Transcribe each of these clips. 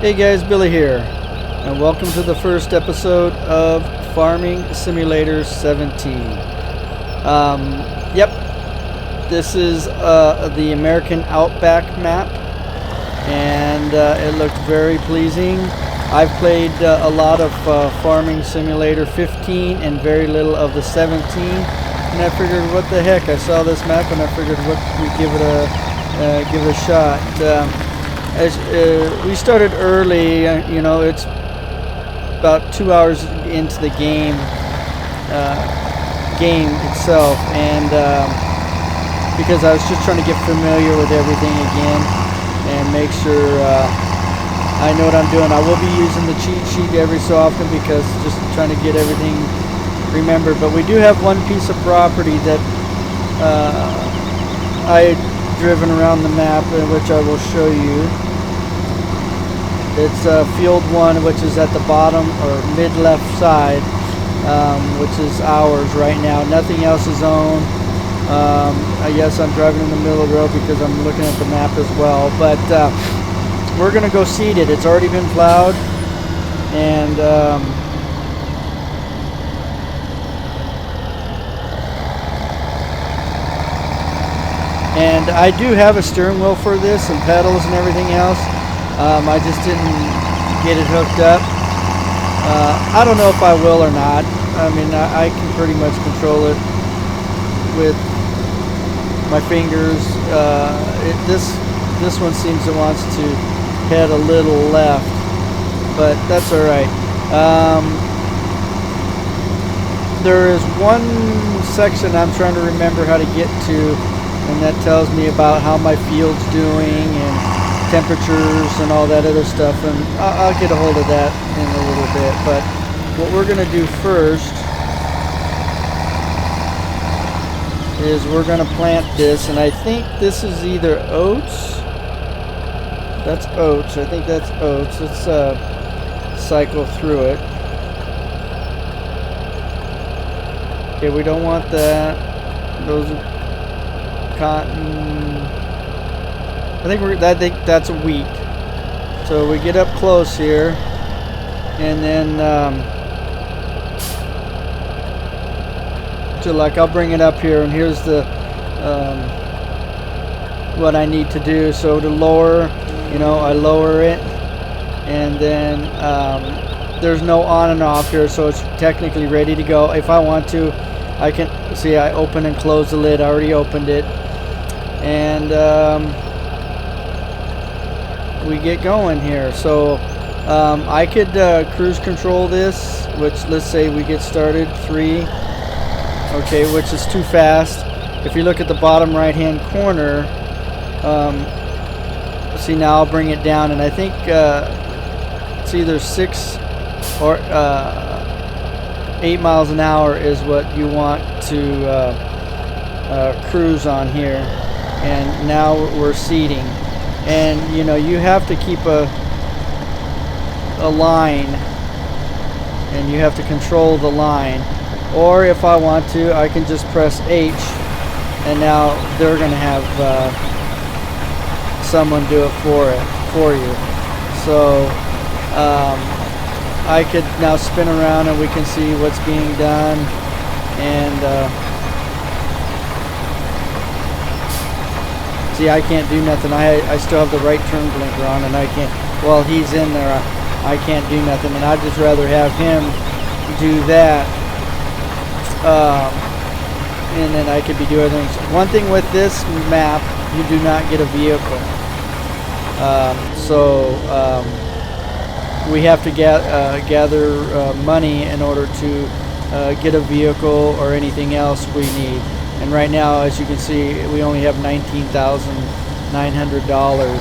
Hey guys, Billy here, and welcome to the first episode of Farming Simulator 17. This is the American Outback map, and it looked very pleasing. I've played a lot of Farming Simulator 15 and very little of the 17, and I figured, what the heck? I saw this map and I figured, we'd give it a shot. We started early, it's about 2 hours into the game itself, and because I was just trying to get familiar with everything again and make sure I know what I'm doing. I will be using the cheat sheet every so often because just trying to get everything remembered. But we do have one piece of property that I had driven around the map, which I will show you. It's field 1, which is at the bottom or mid left side, which is ours right now. Nothing else is owned. I guess I'm driving in the middle of the road because I'm looking at the map as well. But we're going to go seed it. It's already been plowed. And I do have a steering wheel for this and pedals and everything else. I just didn't get it hooked up. I don't know if I will or not. I mean, I can pretty much control it with my fingers. This one seems to wants to head a little left, but that's all right. There is one section I'm trying to remember how to get to, and that tells me about how my field's doing and temperatures and all that other stuff, and I'll get a hold of that in a little bit. But what we're going to do first is we're going to plant this, and I think this is either oats. That's oats. I think that's oats. Let's cycle through it. Okay, we don't want that. Those are cotton. I think that's wheat. So we get up close here, and then I'll bring it up here, and here's the what I need to do. So to lower, I lower it, and then there's no on and off here, so it's technically ready to go. If I want to, I can see I open and close the lid. I already opened it, and we get going here. So I could cruise control this, which, let's say we get started 3, okay, which is too fast. If you look at the bottom right hand corner, see, now I'll bring it down, and I think it's either 6 or 8 miles an hour is what you want to cruise on here. And now we're seeding. And you have to keep a line, and you have to control the line. Or if I want to, I can just press H, and now they're going to have someone do it for you. So I could now spin around, and we can see what's being done. And see, I can't do nothing. I still have the right turn blinker on, and I can't. While he's in there, I can't do nothing, and I'd just rather have him do that, and then I could be doing things. One thing with this map, you do not get a vehicle, so we have to gather money in order to get a vehicle or anything else we need. And right now, as you can see, we only have $19,900,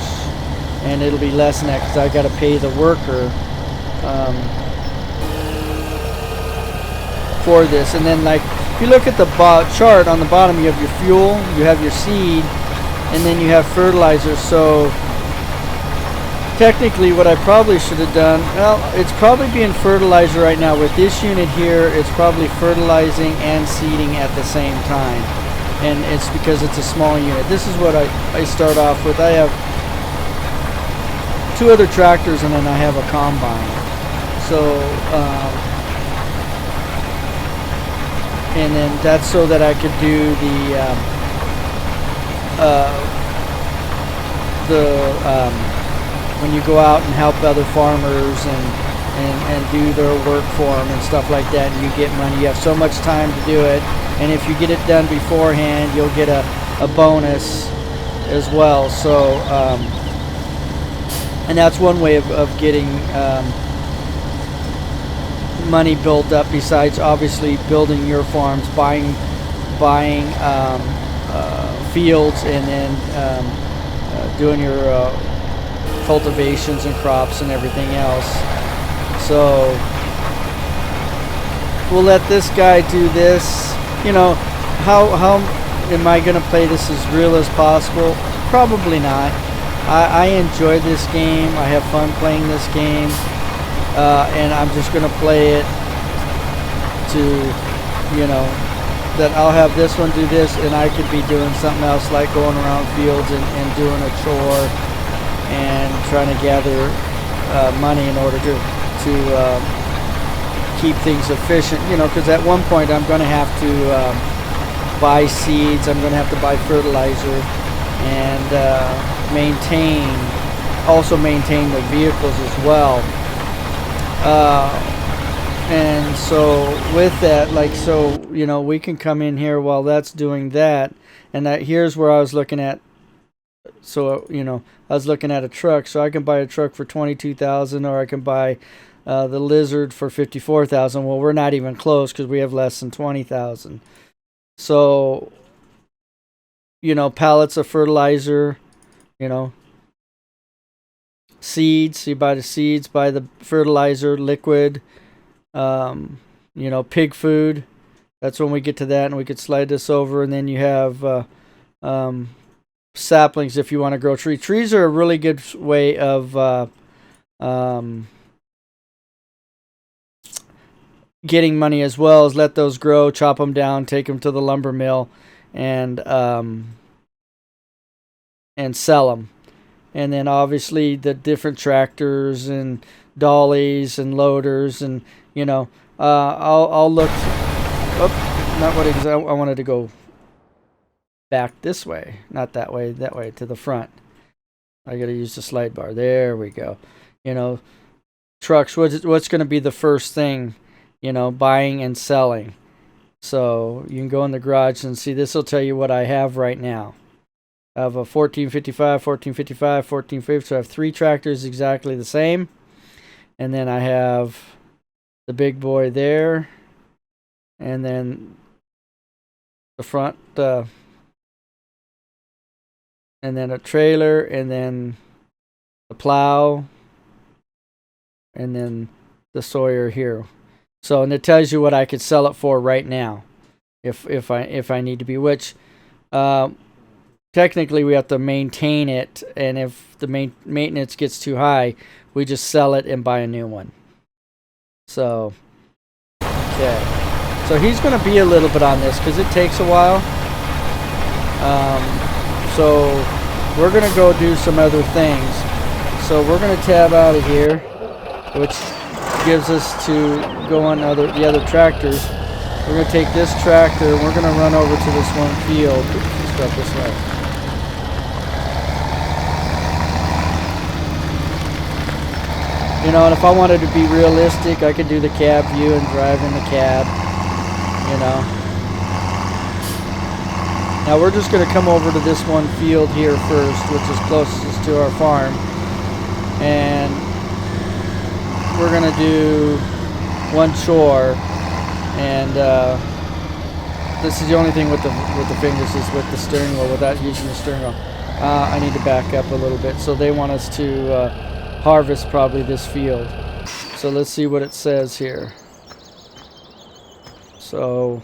and it'll be less than that because I got to pay the worker for this. And then, like, if you look at the chart on the bottom, you have your fuel, you have your seed, and then you have fertilizer. So technically, what I probably should have done, well, it's probably being fertilizer right now. With this unit here, it's probably fertilizing and seeding at the same time. And it's because it's a small unit. This is what I start off with. I have 2 other tractors, and then I have a combine. So and then that's so that I could do when you go out and help other farmers and do their work for them and stuff like that, and you get money. You have so much time to do it, and if you get it done beforehand, you'll get a bonus as well. So and that's one way of getting money built up, besides obviously building your farms, buying fields, and then doing your cultivations and crops and everything else. So we'll let this guy do this. You know, how am I going to play this as real as possible? Probably not. I enjoy this game. I have fun playing this game. And I'm just going to play it to, you know, that I'll have this one do this, and I could be doing something else, like going around fields and doing a chore and trying to gather money in order to keep things efficient, you know, because at one point I'm going to have to buy seeds, I'm going to have to buy fertilizer, and also maintain the vehicles as well. And so with that, like, so, you know, we can come in here while that's doing that, and that here's where I was looking at. So, you know, I was looking at a truck, so I can buy a truck for $22,000, or I can buy the Lizard for $54,000. Well, we're not even close because we have less than $20,000. So, you know, pallets of fertilizer, you know, seeds. You buy the seeds, buy the fertilizer, liquid, you know, pig food. That's when we get to that, and we could slide this over, and then you have saplings if you want to grow trees. Trees are a really good way of getting money as well, as let those grow, chop them down, take them to the lumber mill, and sell them. And then obviously the different tractors and dollies and loaders, and, you know, I'll look. Oh, not what exactly. I wanted to go back this way, not that way. That way to the front. I got to use the slide bar. There we go. You know, trucks. What's going to be the first thing? You know, buying and selling. So you can go in the garage and see. This will tell you what I have right now. I have a 1455, 1455, 1450. So I have 3 tractors exactly the same. And then I have the big boy there. And then the front, and then a trailer, and then the plow, and then the Sawyer here. So, and it tells you what I could sell it for right now, if I need to be. Which, technically, we have to maintain it, and if the maintenance gets too high, we just sell it and buy a new one. So, okay. So he's going to be a little bit on this because it takes a while. So we're going to go do some other things. So we're going to tab out of here, which gives us to go on the other tractors. We're going to take this tractor and we're going to run over to this one field. Oops, let's go this way. You know, and if I wanted to be realistic, I could do the cab view and drive in the cab. You know. Now we're just going to come over to this one field here first, which is closest to our farm, and we're going to do one chore. And this is the only thing with the fingers is with the steering wheel, without using the steering wheel. I need to back up a little bit. So they want us to harvest probably this field. So let's see what it says here. So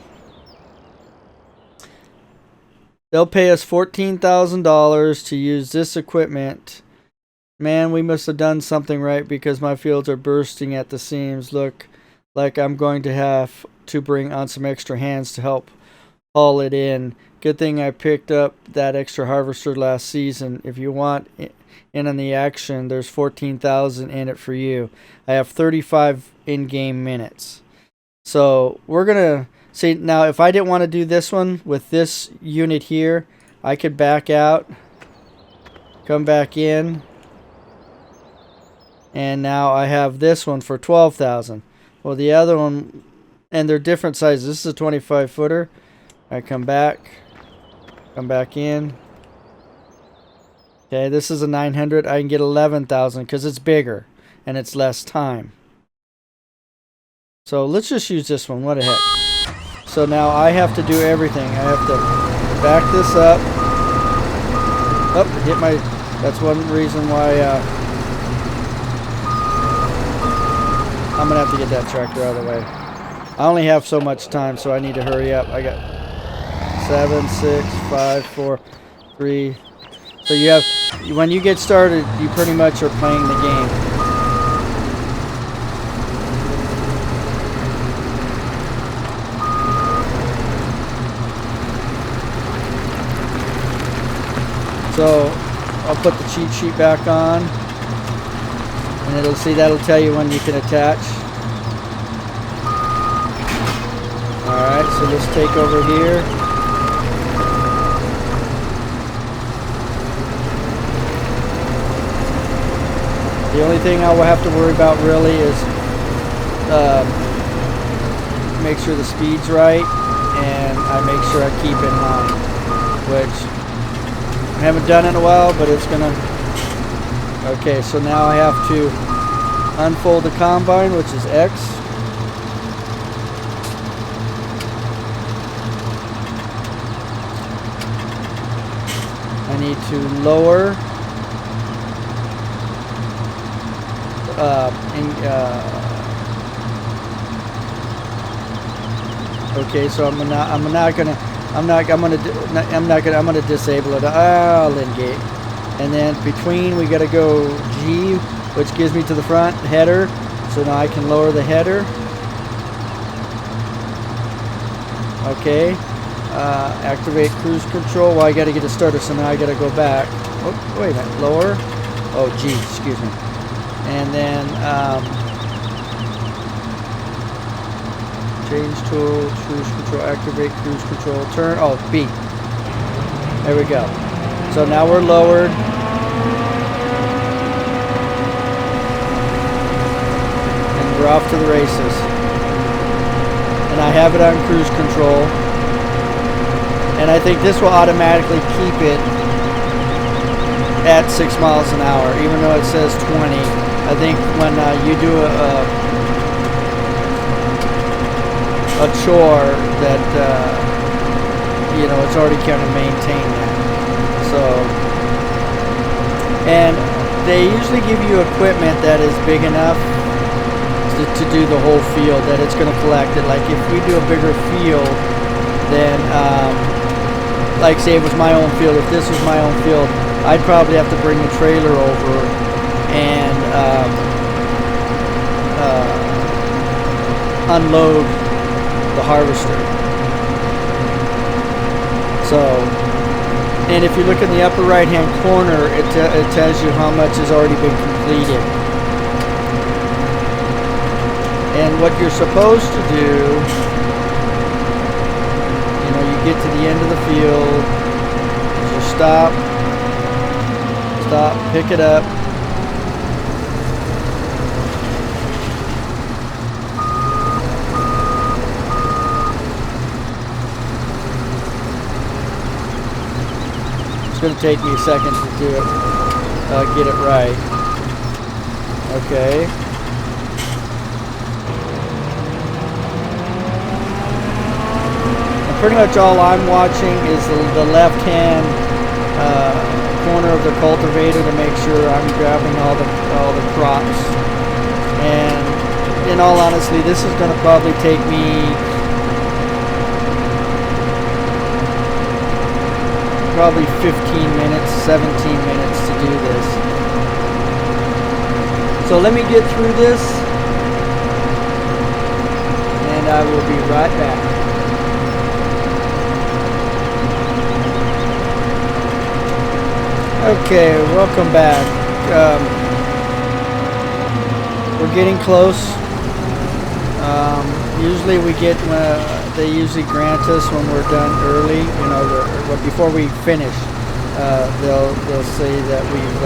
they'll pay us $14,000 to use this equipment. Man, we must have done something right because my fields are bursting at the seams. Look like I'm going to have to bring on some extra hands to help haul it in. Good thing I picked up that extra harvester last season. If you want in on the action, there's 14,000 in it for you. I have 35 in-game minutes. So we're gonna see now. If I didn't want to do this one with this unit here, I could back out, come back in, and now I have this one for 12,000. Well, the other one, and they're different sizes. This is a 25 footer. I come back in. Okay, this is a 900. I can get 11,000 because it's bigger and it's less time. So let's just use this one. What the heck? So now I have to do everything. I have to back this up. Oh, hit my... That's one reason why I'm going to have to get that tractor out of the way. I only have so much time, so I need to hurry up. I got 7, 6, 5, 4, 3... So you have... When you get started, you pretty much are playing the game. So I'll put the cheat sheet back on, and that'll tell you when you can attach. Alright, so let's take over here. The only thing I will have to worry about really is make sure the speed's right, and I make sure I keep in line, which I haven't done it in a while, but it's gonna... Okay, so now I have to unfold the combine, which is X. I need to lower okay, so I'm gonna disable it. I'll engage, and then between we gotta go G, which gives me to the front header. So now I can lower the header. Okay, activate cruise control. Well, I gotta get a starter, so now I gotta go back. Oh, wait a minute, lower. Oh, G, excuse me. And then change tool, cruise control, activate cruise control, turn, oh, B. There we go. So now we're lowered. And we're off to the races. And I have it on cruise control. And I think this will automatically keep it at 6 miles an hour, even though it says 20. I think when you do a chore that it's already kind of maintained that. So, and they usually give you equipment that is big enough to do the whole field, that it's going to collect it. Like if we do a bigger field, then like say it was my own field, if this was my own field, I'd probably have to bring the trailer over and unload the harvester. So, and if you look in the upper right hand corner, it tells you how much has already been completed. And what you're supposed to do, you get to the end of the field, just stop, pick it up. It's going to take me a second to do it, get it right. Okay. And pretty much all I'm watching is the left-hand corner of the cultivator to make sure I'm grabbing all the crops. And in all honesty, this is going to probably take me probably 15 minutes, 17 minutes to do this. So let me get through this, and I will be right back. Okay, welcome back. We're getting close. Usually we get, they usually grant us when we're done early, you know, before we finish. They'll say that we've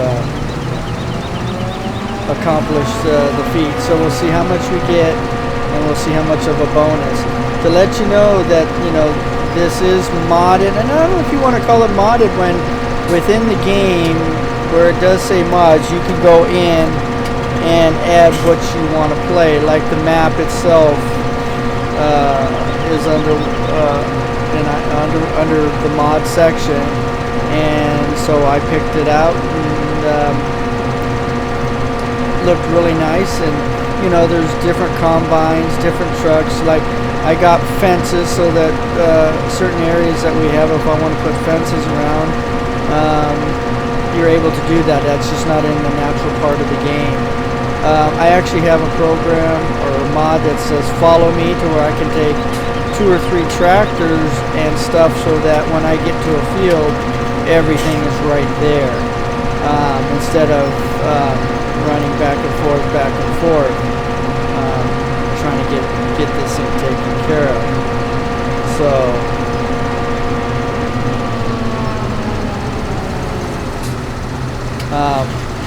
accomplished the feat. So we'll see how much we get, and we'll see how much of a bonus. To let you know that, you know, this is modded, and I don't know if you want to call it modded when within the game where it does say mods, you can go in and add what you want to play. Like the map itself is under the mod section, and so I picked it out and looked really nice. And you know, there's different combines, different trucks. Like I got fences so that certain areas that we have, if I want to put fences around, you're able to do that. That's just not in the natural part of the game. I actually have a program or a mod that says follow me, to where I can take 2 or 3 tractors and stuff, so that when I get to a field, everything is right there, instead of running back and forth, trying to get this thing taken care of. So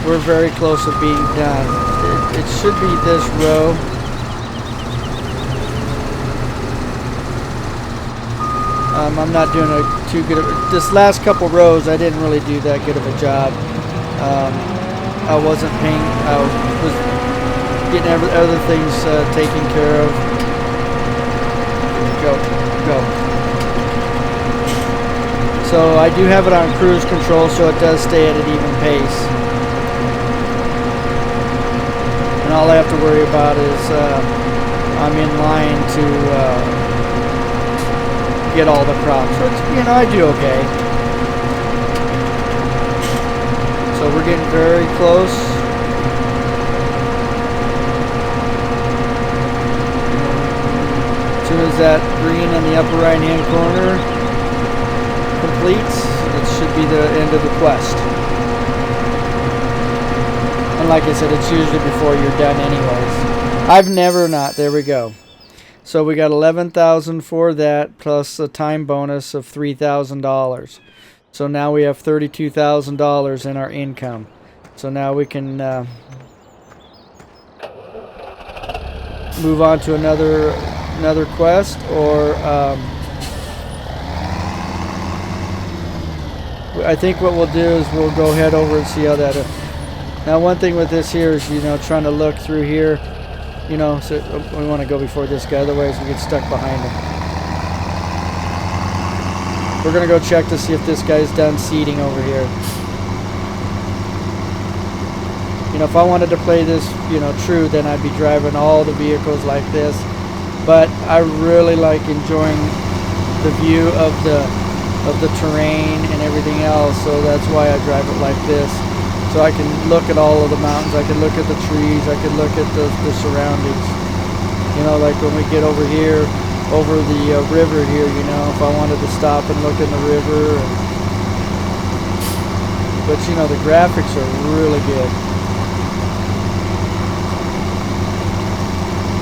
we're very close to being done. It should be this row. I'm not doing too good of this last couple rows. I didn't really do that good of a job. I wasn't paying. I was getting other things taken care of. Go. So I do have it on cruise control, so it does stay at an even pace. And all I have to worry about is I'm in line to get all the crops. So it's, you know, I do okay. So we're getting very close. As soon as that green in the upper right hand corner completes, it should be the end of the quest. And like I said, it's usually before you're done anyways. I've never not. There we go. So we got 11,000 for that, plus a time bonus of $3,000. So now we have $32,000 in our income. So now we can move on to another quest, or I think what we'll do is we'll go head over and see how that now one thing with this here is, you know, trying to look through here, you know, so we want to go before this guy, otherwise we get stuck behind him. We're gonna go check to see if this guy's done seeding over here. You know, if I wanted to play this, you know, true, then I'd be driving all the vehicles like this. But I really like enjoying the view of the terrain and everything else, so that's why I drive it like this. So I can look at all of the mountains, I can look at the trees, I can look at the surroundings. You know, like when we get over here, over the river here, you know, if I wanted to stop and look in the river. But you know, the graphics are really good.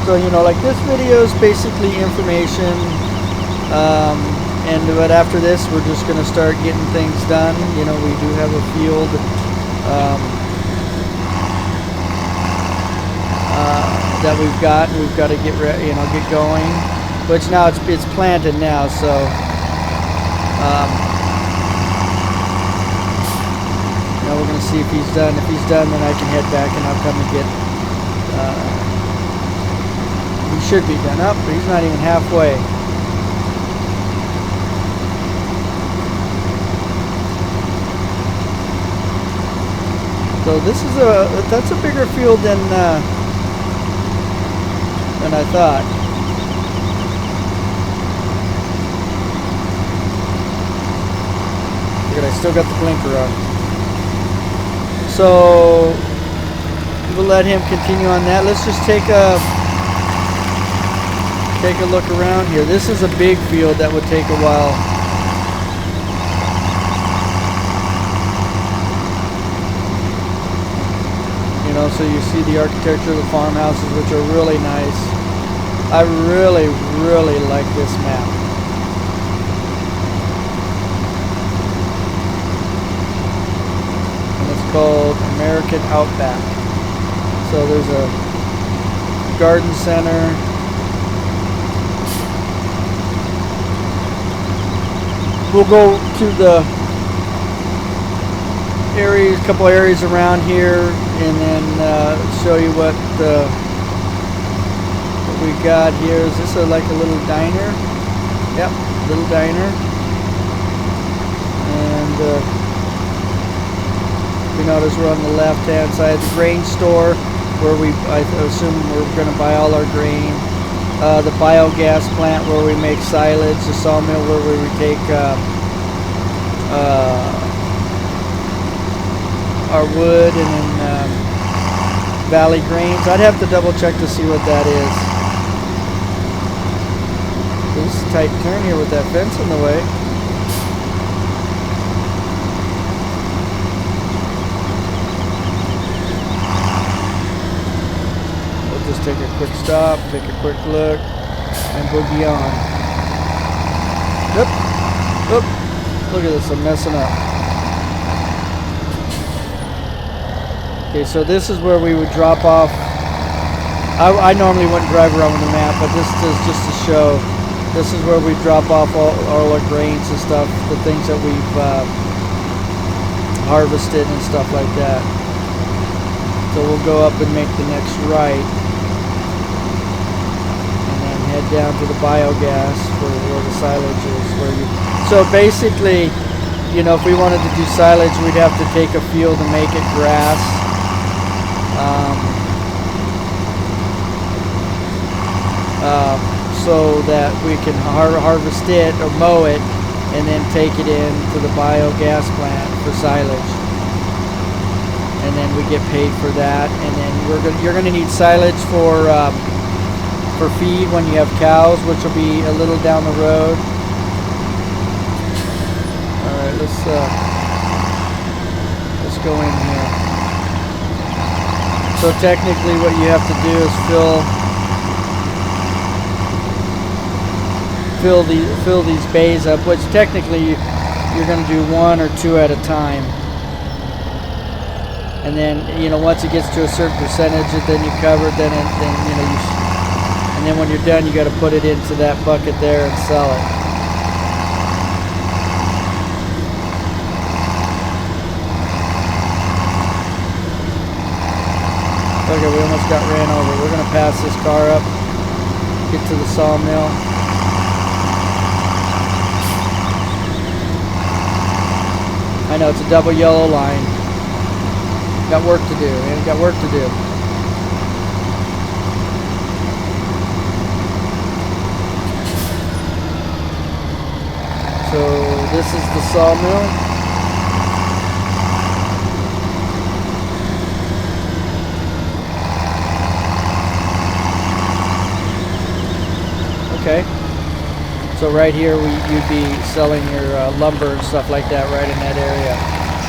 So, you know, like this video is basically information, but after this we're just going to start getting things done. You know, we do have a field that we've got to get ready, you know, get going, which now it's planted now. So now we're going to see if he's done. If he's done, then I can head back and I'll come and get he should be done up, but he's not even halfway. So this is that's a bigger field than I thought. Look, I still got the blinker on. So we'll let him continue on that. Let's just take a look around here. This is a big field that would take a while. know, so you see the architecture of the farmhouses, which are really nice. I really, really like this map. And it's called American Outback. So there's a garden center. We'll go to the areas, couple areas around here, and then show you what we got here. Is this like a little diner? Yep, little diner. And you notice we're on the left-hand side. The grain store, where I assume we're going to buy all our grain. The biogas plant where we make silage. The sawmill where we take our wood, and then Valley Grains. I'd have to double check to see what that is. This is a tight turn here with that fence in the way. We'll just take a quick stop, take a quick look, and boogie on. Oop, oop. Look at this, I'm messing up. Okay, so this is where we would drop off. I normally wouldn't drive around with the map, but this is just to show. This is where we drop off all our grains and stuff, the things that we've harvested and stuff like that. So we'll go up and make the next right, and then head down to the biogas for where the silage is. So basically, you know, if we wanted to do silage, we'd have to take a field and make it grass. So that we can harvest it or mow it, and then take it into the biogas plant for silage, and then we get paid for that. And then you're gonna need silage for feed when you have cows, which will be a little down the road. All right, let's go in here. So technically, what you have to do is fill these bays up, which technically you're going to do one or two at a time. And then, you know, once it gets to a certain percentage, then you cover it. Then you know, and then when you're done, you got to put it into that bucket there and sell it. Okay, we almost got ran over. We're going to pass this car up, get to the sawmill. I know, it's a double yellow line. Got work to do, man. Got work to do. So this is the sawmill. Okay. So right here, you'd be selling your lumber and stuff like that right in that area.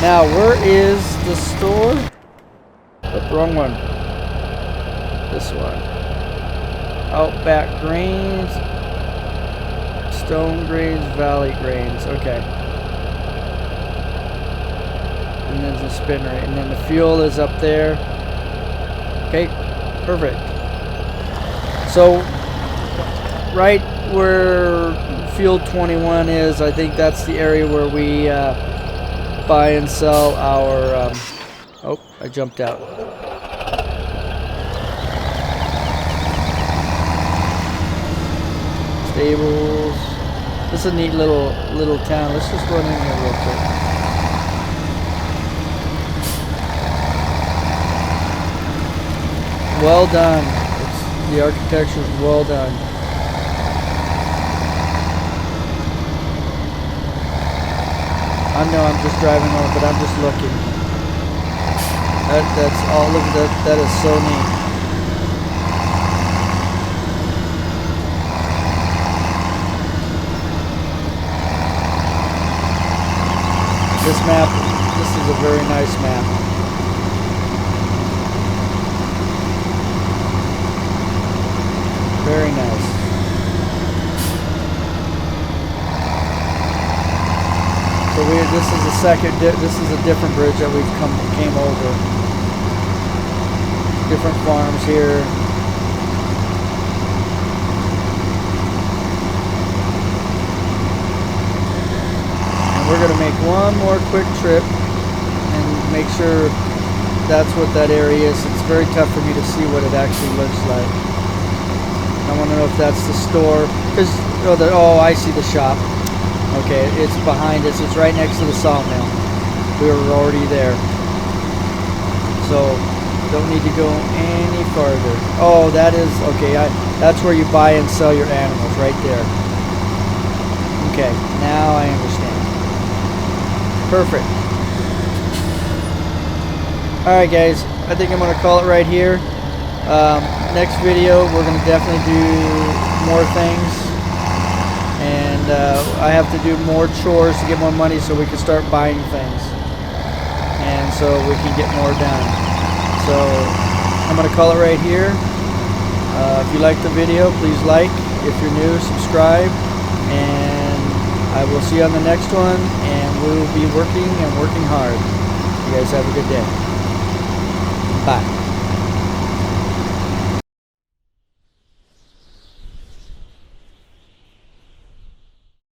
Now, where is the store? Oh, wrong one. This one. Outback Grains. Stone Grains, Valley Grains. Okay. And then the spin rate. And then the fuel is up there. Okay, perfect. So, right where Field 21 is, I think that's the area where we buy and sell our oh, I jumped out. Stables. This is a neat little town. Let's just run in here real quick. Well done. The architecture is well done. I know I'm just driving over, but I'm just looking. That's all. Look at that. That is so neat. This map. This is a very nice map. Very nice. So this is a this is a different bridge that we've came over. Different farms here. And we're gonna make one more quick trip and make sure that's what that area is. It's very tough for me to see what it actually looks like. I want to know if that's the store, because oh, I see the shop. Okay, it's behind us. It's right next to the sawmill. We were already there, so don't need to go any farther. Oh, that is okay. That's where you buy and sell your animals, right there. Okay, now I understand. Perfect. All right, guys. I think I'm gonna call it right here. Next video, we're going to definitely do more things, and I have to do more chores to get more money so we can start buying things, and so we can get more done. So I'm going to call it right here. If you like the video, please like. If you're new, subscribe, and I will see you on the next one, and we will be working hard. You guys have a good day. Bye.